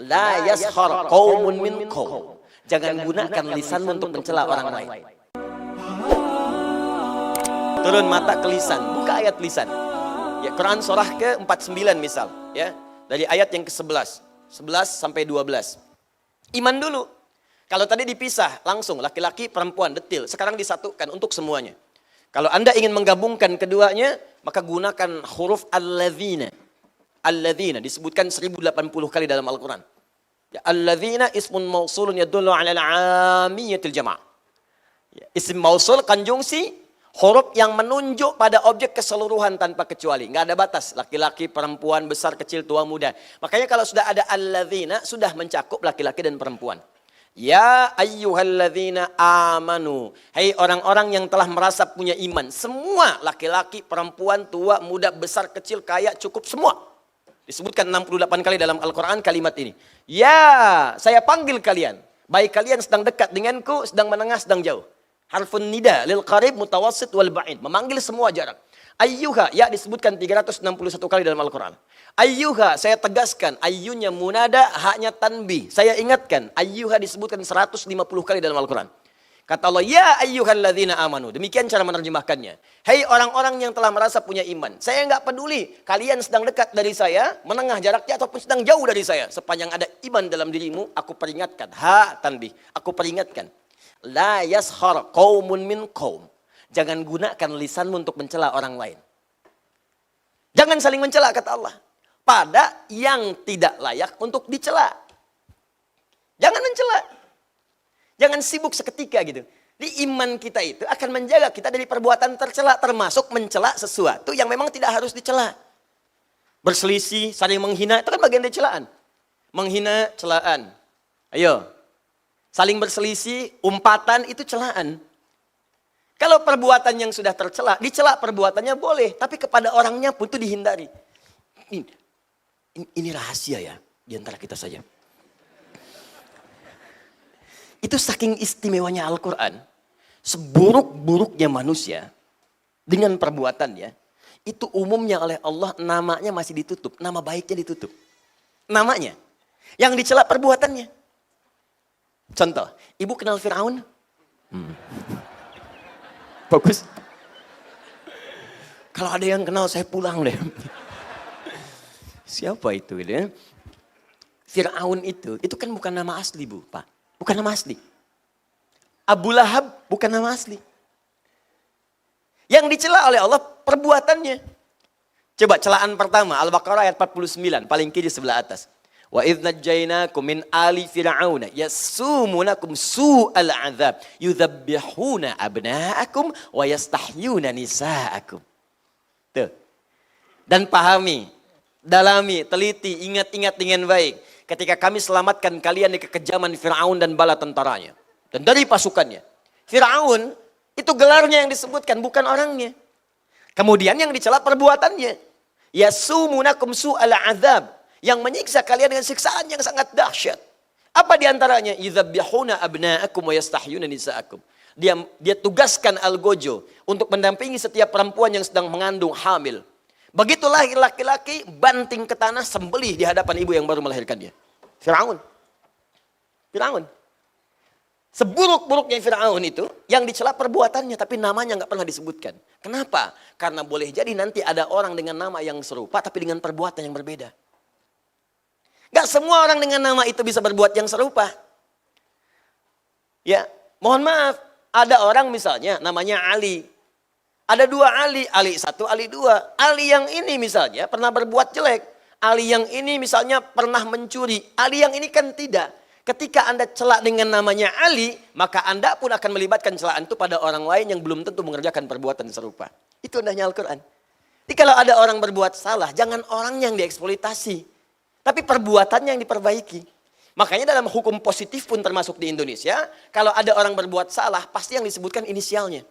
La yaskhar qaumun min qaum. Jangan gunakan lisanmu untuk mencela orang lain. Turun mata ke lisan, buka ayat lisan. Ya, Quran surah ke-49 misal, ya. Dari ayat yang ke-11, 11 sampai 12. Iman dulu. Kalau tadi dipisah langsung laki-laki, perempuan, detil. Sekarang disatukan untuk semuanya. Kalau Anda ingin menggabungkan keduanya, maka gunakan huruf alladzina. Alladzina disebutkan 1080 kali dalam Al-Quran. Ya, alladzina ismun mausulun yadullu ala al-'amiyatil jama'. Ya, isim mausul konjungsi huruf yang menunjuk pada objek keseluruhan tanpa kecuali. Nggak ada batas. Laki-laki, perempuan, besar, kecil, tua, muda. Makanya kalau sudah ada alladzina, sudah mencakup laki-laki dan perempuan. Ya ayyuhalladzina amanu. Hai orang-orang yang telah merasa punya iman. Semua laki-laki, perempuan, tua, muda, besar, kecil, kaya, cukup semua. Disebutkan 68 kali dalam Al-Quran kalimat ini. Ya, saya panggil kalian. Baik kalian sedang dekat denganku, sedang menengah, sedang jauh. Harfun nida lil qarib mutawassit wal ba'id. Memanggil semua jarak. Ayyuha, ya disebutkan 361 kali dalam Al-Quran. Ayyuha, saya tegaskan. Ayyunya munada, haknya tanbih. Saya ingatkan. Ayyuha disebutkan 150 kali dalam Al-Quran. Kata Allah, ya ayyuhalladzina amanu. Demikian cara menerjemahkannya. Hei orang-orang yang telah merasa punya iman. Saya nggak peduli. Kalian sedang dekat dari saya, menengah jaraknya, ataupun sedang jauh dari saya. Sepanjang ada iman dalam dirimu, aku peringatkan. Ha tanbih, aku peringatkan. La yaskhar qaumun min qaum. Jangan gunakan lisanmu untuk mencela orang lain. Jangan saling mencela, kata Allah. Pada yang tidak layak untuk dicela. Jangan mencela. Jangan sibuk seketika gitu. Di iman kita itu akan menjaga kita dari perbuatan tercela. Termasuk mencela sesuatu yang memang tidak harus dicela. Berselisih, saling menghina, itu kan bagian dari celaan. Menghina, celaan. Ayo. Saling berselisih, umpatan itu celaan. Kalau perbuatan yang sudah tercela, dicela perbuatannya boleh. Tapi kepada orangnya pun itu dihindari. Ini rahasia ya, di antara kita saja. Itu saking istimewanya Al-Quran. Seburuk-buruknya manusia, dengan perbuatannya, itu umumnya oleh Allah namanya masih ditutup. Nama baiknya ditutup. Namanya. Yang dicela perbuatannya. Contoh, ibu kenal Fir'aun? Bagus. Kalau ada yang kenal saya pulang deh. Siapa itu? Ya? Fir'aun itu kan bukan nama asli Bu, Pak. Bukan nama asli. Abu Lahab bukan nama asli. Yang dicela oleh Allah perbuatannya. Coba celaan pertama, Al-Baqarah ayat 49, paling kiri sebelah atas. Wa idh najjaynakum min ali fir'auna yasumunakum su'al 'adzab yudzabbihuna abna'akum wa yastahyuna nisa'akum. Tuh. Dan pahami, dalami, teliti, ingat-ingat dengan baik. Ketika kami selamatkan kalian dari kekejaman Fir'aun dan bala tentaranya. Dan dari pasukannya. Fir'aun itu gelarnya yang disebutkan, bukan orangnya. Kemudian yang dicela perbuatannya. Yasumunakum su'al 'adzab. Yang menyiksa kalian dengan siksaan yang sangat dahsyat. Apa diantaranya? Yudzabbihuna abna'akum wa yastahyuna nisa'akum. Dia tugaskan algojo untuk mendampingi setiap perempuan yang sedang mengandung hamil. Begitulah laki-laki banting ke tanah sembelih di hadapan ibu yang baru melahirkan dia. Fir'aun. Fir'aun. Seburuk-buruknya Fir'aun itu yang dicela perbuatannya tapi namanya nggak pernah disebutkan. Kenapa? Karena boleh jadi nanti ada orang dengan nama yang serupa tapi dengan perbuatan yang berbeda. Gak semua orang dengan nama itu bisa berbuat yang serupa. Ya, mohon maaf. Ada orang misalnya namanya Ali. Ada dua Ali. Ali satu, Ali dua. Ali yang ini misalnya pernah berbuat jelek. Ali yang ini misalnya pernah mencuri. Ali yang ini kan tidak. Ketika Anda celak dengan namanya Ali, maka Anda pun akan melibatkan celaan itu pada orang lain yang belum tentu mengerjakan perbuatan serupa. Itu indahnya Al-Quran. Jadi kalau ada orang berbuat salah, jangan orang yang dieksploitasi. Tapi perbuatannya yang diperbaiki. Makanya dalam hukum positif pun termasuk di Indonesia, kalau ada orang berbuat salah, pasti yang disebutkan inisialnya.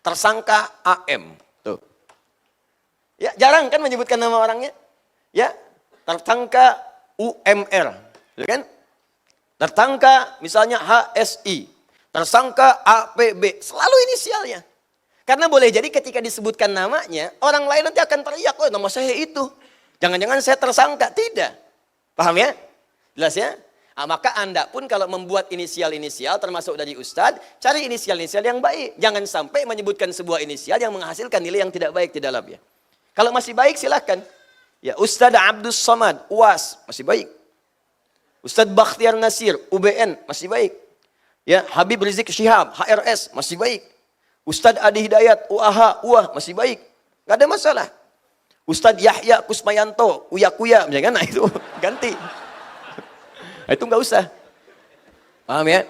Tersangka AM. Tuh. Ya, jarang kan menyebutkan nama orangnya? Ya, tersangka UMR. Ya kan? Tersangka misalnya HSI. Tersangka APB. Selalu inisialnya. Karena boleh jadi ketika disebutkan namanya, orang lain nanti akan teriak, oh nama saya itu. Jangan-jangan saya tersangka. Tidak. Paham ya? Jelas ya? Maka Anda pun kalau membuat inisial-inisial termasuk dari Ustadz, cari inisial-inisial yang baik. Jangan sampai menyebutkan sebuah inisial yang menghasilkan nilai yang tidak baik di dalamnya. Kalau masih baik silahkan. Ya, Ustadz Abdus Somad, UAS, masih baik. Ustadz Bakhtiar Nasir, UBN, masih baik. Ya, Habib Rizik Syihab, HRS, masih baik. Ustadz Adi Hidayat, UAH, UAH, masih baik. Nggak ada masalah. Ustadz Yahya Kusmayanto, Uya-Kuya, misalkan, nah itu ganti. Itu nggak usah. Paham ya?